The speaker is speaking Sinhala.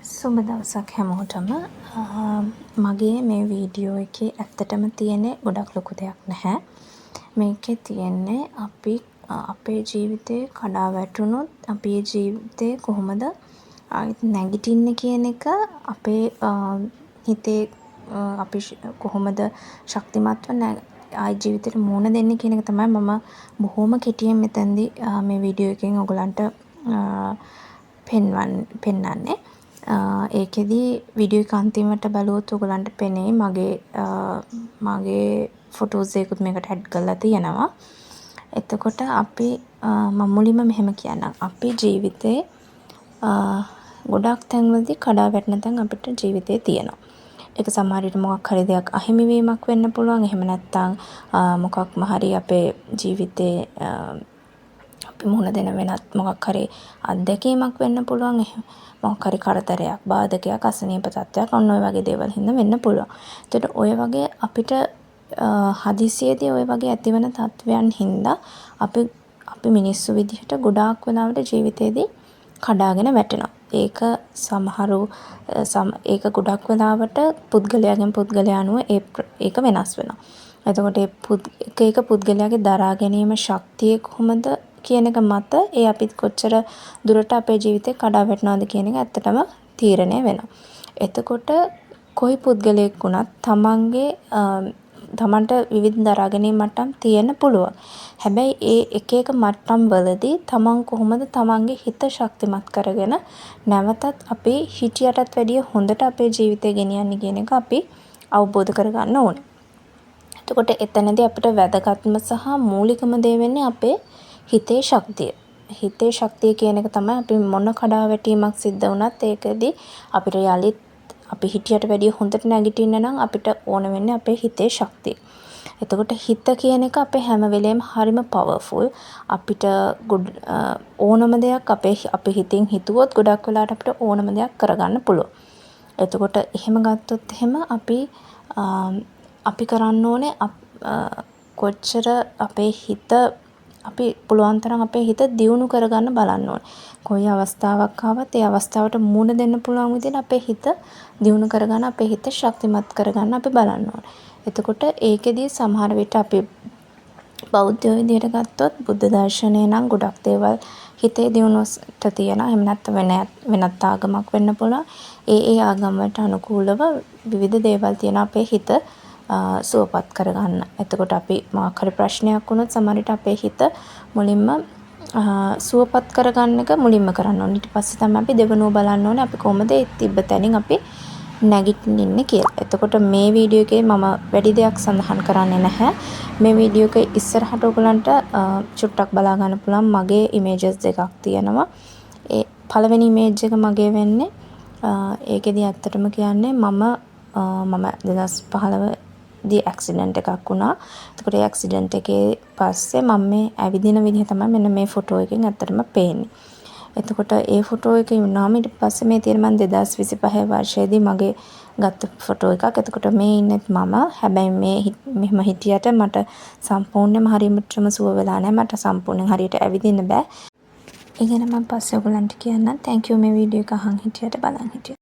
සුබ දවසක් හැමෝටම. මගේ මේ වීඩියෝ එකේ ඇත්තටම තියෙන ගොඩක් ලොකු දෙයක් නැහැ. මේකේ තියෙන්නේ අපි අපේ ජීවිතේ කඩා වැටුණොත් අපේ ජීවිතේ කොහොමද ආයෙත් නැගිටින්නේ කියන එක අපේ හිතේ අපි කොහොමද ශක්තිමත්ව ආයෙත් ජීවිතේට මුහුණ දෙන්නේ කියන එක තමයි මම බොහොම කෙටියෙන් මෙතනදී මේ වීඩියෝ එකෙන් ඔයගලන්ට පෙන්නන්නේ. ඒකෙදි වීඩියෝ එක අන්තිමට බලුවොත් ඔයගලන්ට පෙනෙයි මගේ ෆොටෝස් එකකුත් මේකට ඇඩ් කරලා තියෙනවා. එතකොට අපි මම මුලින්ම මෙහෙම කියන්නම්. අපේ ජීවිතේ ගොඩක් තැන්වලදී කඩා වැටෙන තැන් අපිට ජීවිතේ තියෙනවා. ඒක සමහර විට මොකක් හරි දෙයක් අහිමි වීමක් වෙන්න පුළුවන්. එහෙම නැත්නම් මොකක්ම හරි අපේ ජීවිතේ අපි මුහුණ දෙන වෙනත් මොකක් හරි අත්දැකීමක් වෙන්න පුළුවන්. මොකක් හරි කරදරයක්, බාධකයක්, අසනීප තත්ත්වයක් ඔන්න ඔය වගේ දේවල් හින්දා වෙන්න පුළුවන්. එතකොට ඔය වගේ අපිට හදිසියේදී ඔය වගේ ඇතිවන තත්ත්වයන් හින්දා අපි මිනිස්සු විදිහට ගොඩාක් වෙලාවට ජීවිතේදී කඩාගෙන වැටෙනවා. ඒක ඒක ගොඩක් වෙලාවට පුද්ගලයාගෙන් පුද්ගලයා අනුව ඒක වෙනස් වෙනවා. එතකොට ඒක පුද්ගලයාගේ දරා ගැනීම ශක්තිය කොහොමද කියන එක මත අපිත් කොච්චර දුරට අපේ ජීවිතේ කඩා වැටෙනවද කියන එක ඇත්තටම තීරණය වෙනවා. එතකොට කොයි පුද්ගලයෙක් වුණත් තමන්ට විවිධ දරා ගැනීම මට්ටම් තියෙන්න පුළුවන්. හැබැයි ඒ එක එක මට්ටම් වලදී තමන් කොහොමද තමන්ගේ හිත ශක්තිමත් කරගෙන නැවතත් අපේ හිතියටත් වැඩිය හොඳට අපේ ජීවිතය ගෙනියන්නේ කියන එක අපි අවබෝධ කරගන්න ඕනේ. එතකොට එතනදී අපිට වැදගත්ම සහ මූලිකම දේ වෙන්නේ අපේ හිතේ ශක්තිය. හිතේ ශක්තිය කියන එක තමයි අපි මොන කඩාවැටීමක් සිද්ධ වුණත් ඒකදී අපිට යලිත් අපි හිතියට වැඩිය හොඳට නැගිටින්න නම් අපිට ඕන වෙන්නේ අපේ හිතේ ශක්තිය. එතකොට හිත කියන එක අපේ හැම වෙලේම හරිම පවර්ෆුල්. අපිට ඕනම දෙයක් අපි හිතින් හිතුවොත් ගොඩක් වෙලාවට අපිට ඕනම දෙයක් කරගන්න පුළුවන්. එතකොට එහෙම ගත්තොත් එහෙම අපි කරන්න ඕනේ කොච්චර අපේ හිත අපි පුළුවන් තරම් අපේ හිත දියුණු කරගන්න බලන්න ඕනේ. කොයි අවස්ථාවක් ආවත් ඒ අවස්ථාවට මුහුණ දෙන්න පුළුවන් විදිහට අපේ හිත දියුණු කරගන්න, අපේ හිත ශක්තිමත් කරගන්න අපි බලන්න ඕනේ. එතකොට ඒකෙදී සමහර විට අපි බෞද්ධයෝ විදිහට ගත්තොත් බුද්ධ දර්ශනය නම් ගොඩක් දේවල් හිතේ දියුණුවට තියෙනවා. එහෙම නැත්නම් වෙනත් ආගමක් වෙන්න පුළුවන්. ඒ ආගම් වලට අනුකූලව විවිධ දේවල් තියෙන අපේ හිත සුවපත් කරගන්න. එතකොට අපි මොකක් හරි ප්‍රශ්නයක් වුණොත් සමහර විට අපේ හිත මුලින්ම සුවපත් කරගන්න එක මුලින්ම කරන්න ඕනේ. ඊට පස්සේ තමයි අපි දෙවනුව බලන්න ඕනේ අපි කොහොමද ඒ තිබ්බ තැනින් අපි නැගිටින්නේ කියලා. එතකොට මේ වීඩියෝ එකේ මම වැඩි දෙයක් සඳහන් කරන්නේ නැහැ. මේ වීඩියෝ එකේ ඉස්සරහට ඔයගලන්ට චුට්ටක් බලා ගන්න පුළුවන් මගේ ඉමේජස් දෙකක් තියෙනවා. ඒ පළවෙනි ඉමේජ් එක මගේ වෙන්නේ ඒකෙදි ඇත්තටම කියන්නේ මම 2015 දී ඇක්සිඩන්ට් එකක් වුණා. එතකොට ඒ ඇක්සිඩන්ට් එකේ පස්සේ මම මේ ඇවිදින විදිහ තමයි මෙන්න මේ ෆොටෝ එකෙන් ඇත්තටම පේන්නේ. එතකොට ඒ ෆොටෝ එකේ වුණාම ඊට පස්සේ මේ තියෙන මම 2025 වර්ෂයේදී මගේ ගත්ත ෆොටෝ එකක්. එතකොට මේ ඉන්නෙත් මම. හැබැයි මෙහෙම හිටියට මට සම්පූර්ණයෙන්ම හරියටම සුව වෙලා නැහැ. මට සම්පූර්ණයෙන් හරියට ඇවිදින්න බෑ. ඒ ගැන මම පස්සේ ඔයගලන්ට කියන්නම්. thank you මේ වීඩියෝ එක අහන් හිටියට බලන් හිටියට.